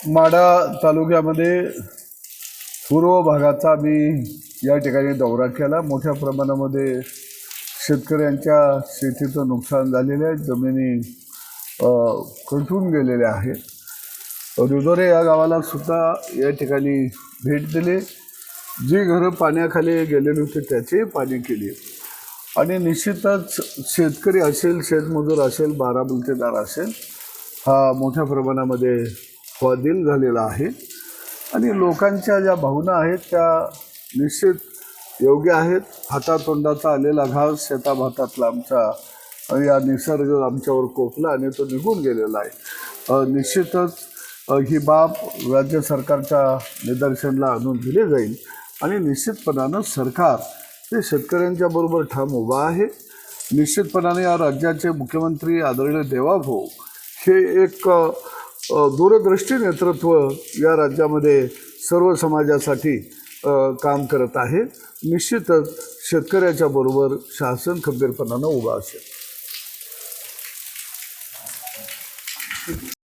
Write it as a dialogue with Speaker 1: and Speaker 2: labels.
Speaker 1: माढा तालुक्यामध्ये पूर्व भागाचा मी या ठिकाणी दौरा केला। मोठ्या प्रमाणामध्ये शेतकऱ्यांच्या शेतीचं नुकसान झालेलं आहे, जमिनी कटून गेलेल्या आहेत। रुदोरे या गावाला सुद्धा या ठिकाणी भेट दिली, जी घरं पाण्याखाली गेलेली होती त्याची पाणी केली आणि निश्चितच शेतकरी असेल, शेतमजूर असेल, बाराबलतेदार असेल, हा मोठ्या प्रमाणामध्ये स्वाधीन झालेला आहे आणि लोकांच्या ज्या भावना आहेत त्या निश्चित योग्य आहेत। हातातोंडाचा आलेला घास शेताभातातला आमचा या निसर्ग आमच्यावर कोपला आणि तो निघून गेलेला आहे। निश्चितच ही बाब राज्य सरकारच्या निदर्शनाला आणून दिली जाईल आणि निश्चितपणानं सरकार हे शेतकऱ्यांच्या बरोबर ठाम उभा आहे। निश्चितपणाने या राज्याचे मुख्यमंत्री आदरणीय देवाभाऊ हे एक दूरदृष्टी नेतृत्व या राज्यामध्ये सर्व समाजासाठी काम करत आहे। निश्चितच शेतकऱ्याच्या बरोबर शासन खंबीरपणानं उभा असेल।